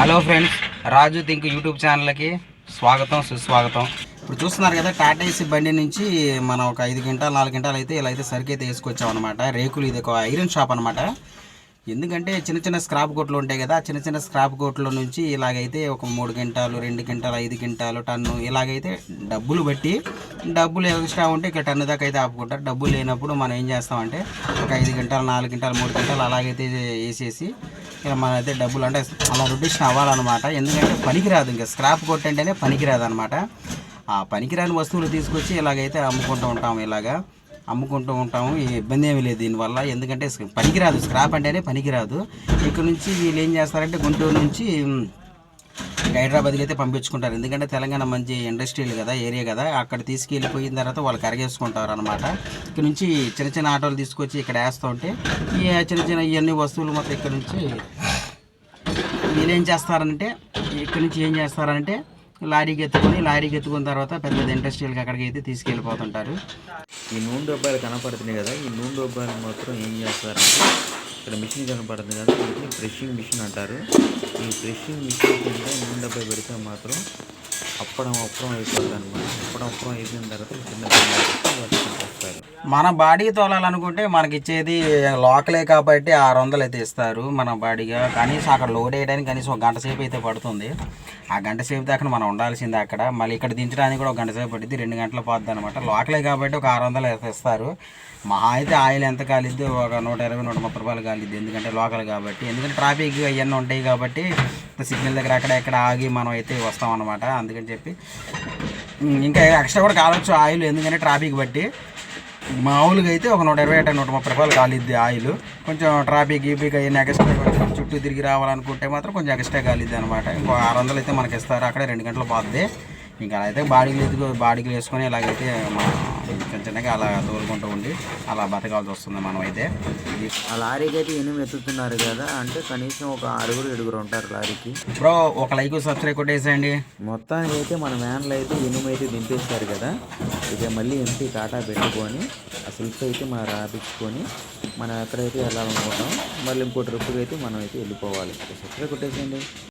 Hello friends, రాజు think YouTube ఛానల్కి స్వాగతం సుస్వాగతం. ఇప్పుడు చూస్తున్నారు కదా, టాటా ఏసీ బండి నుంచి మనం ఒక 5 గంటలు 4 గంటలు అయితే ఇలా అయితే సరికి అయితే వేసుకొచ్చాం అనమాట. రేకులు, ఇది ఒక ఐరన్ షాప్ అనమాట. ఎందుకంటే చిన్న చిన్న స్క్రాప్ కోట్లు ఉంటాయి కదా, చిన్న చిన్న స్క్రాప్ కోట్ల నుంచి ఇలాగైతే ఒక 3 గంటలు 2 గంటలు 5 గంటలు టన్ను ఇలాగైతే డబ్బులు బట్టి, డబ్బులు ఎక్స్ట్రా ఉంటే ఇక్కడ టన్ను దాకా అయితే ఆపుకుంటారు. డబ్బులు లేనప్పుడు మనం ఏం చేస్తామంటే ఒక 5 గంటలు 4 గంటలు 3 గంటలు అలాగైతే వేసేసి ఇక మనైతే డబ్బులు అంటే అలా రొటేషన్ అవ్వాలన్నమాట. ఎందుకంటే పనికిరాదు, ఇంకా స్క్రాప్ కొట్టు అంటేనే పనికిరాదు అనమాట. ఆ పనికిరాని వస్తువులు తీసుకొచ్చి ఇలాగైతే అమ్ముకుంటూ ఉంటాము. ఇలాగా అమ్ముకుంటూ ఉంటాము, ఇబ్బంది ఏమీ లేదు దీనివల్ల. ఎందుకంటే పనికిరాదు, స్క్రాప్ అంటేనే పనికిరాదు. ఇక్కడ నుంచి వీళ్ళు ఏం చేస్తారంటే గుంటూరు నుంచి హైదరాబాద్కి అయితే పంపించుకుంటారు. ఎందుకంటే తెలంగాణ మంచి ఇండస్ట్రియల్ కదా, ఏరియా కదా, అక్కడ తీసుకెళ్ళిపోయిన తర్వాత వాళ్ళు కరిగేసుకుంటారు అనమాట. ఇక్కడ నుంచి చిన్న చిన్న ఆటోలు తీసుకొచ్చి ఇక్కడ వేస్తూ ఉంటే ఈ చిన్న చిన్న ఇవన్నీ వస్తువులు మొత్తం ఇక్కడ నుంచి వీళ్ళు ఏం చేస్తారంటే లారీకి ఎత్తుకున్న తర్వాత పెద్ద ఇండస్ట్రియల్కి అక్కడికి అయితే తీసుకెళ్ళిపోతుంటారు. ఈ నూనె డబ్బాలు కనపడుతున్నాయి కదా, ఈ నూనె డబ్బాలు మాత్రం ఏం చేస్తారంటే ఇక్కడ మిషన్ కనపడుతుంది కదా, వీటిని ఫ్రెషింగ్ మిషన్ అంటారు. ఈ ఫ్రెషింగ్ మిషన్ కింద నూనె డబ్బా పెడితే మాత్రం అప్పడం అయిపోతుంది అనమాట. అప్పడం అయిపోయిన తర్వాత చిన్న వస్తారు. మన బాడీ తోలాలనుకుంటే మనకి ఇచ్చేది లోకలే కాబట్టి 600 అయితే ఇస్తారు మన బాడీగా. కనీసం అక్కడ లోడ్ వేయడానికి కనీసం ఒక గంట సేపు అయితే పడుతుంది. ఆ గంట సేపు దాకా మనం ఉండాల్సిందే అక్కడ. మళ్ళీ ఇక్కడ దించడానికి కూడా ఒక గంట సేపు పడుతుంది, 2 గంటలు పోద్ది అనమాట. లోకలే కాబట్టి ఒక 600 అయితే ఇస్తారు. మహా అయితే ఆయిల్ ఎంత కాలిద్ది, ఒక 120-130 రూపాయలు కాలిద్ది. ఎందుకంటే లోకల్ కాబట్టి, ఎందుకంటే ట్రాఫిక్ అవన్నీ ఉంటాయి కాబట్టి సిగ్నల్ దగ్గర అక్కడ ఆగి మనం అయితే వస్తాం అనమాట. అందుకని చెప్పి ఇంకా ఎక్స్ట్రా కూడా కావచ్చు ఆయిల్, ఎందుకంటే ట్రాఫిక్ బట్టి. మామూలుగా అయితే ఒక 120-130 రూపాయలు కాలిద్ది ఆయిల్. కొంచెం ట్రాఫిక్ గీపిక్ అయినా ఎక్స్ట్రా కొంచెం చుట్టూ తిరిగి రావాలనుకుంటే మాత్రం కొంచెం ఎక్స్ట్రా కాలిద్ది అనమాట. ఇంకో 600 అయితే మనకి ఇస్తారు. అక్కడే 2 గంటలు పోద్ది. ఇంకా అలా అయితే బాడీలు వేసుకొని ఇలాగైతే చిన్న చిన్నగా అలా తోలుకుంటూ ఉండి అలా బతకాల్సి వస్తుంది మనం అయితే. ఆ లారీకి అయితే 8 ఎత్తుతున్నారు కదా, అంటే కనీసం ఒక 6-7 ఉంటారు లారీకి. బ్రో, ఒక లైక్ సబ్స్క్రైబ్ కొట్టేసేయండి. మొత్తానికి అయితే మన వ్యాన్లో అయితే 8 అయితే దింపేస్తారు కదా. ఇక మళ్ళీ ఎంపీ టాటా పెట్టుకొని ఆ స్లిప్ అయితే మనం రాపించుకొని మనం ఎక్కడైతే వెళ్ళాలనుకుంటాం, మళ్ళీ ఇంకో ట్రిప్కి అయితే మనం అయితే వెళ్ళిపోవాలి. సబ్స్క్రైబ్ కొట్టేసేయండి.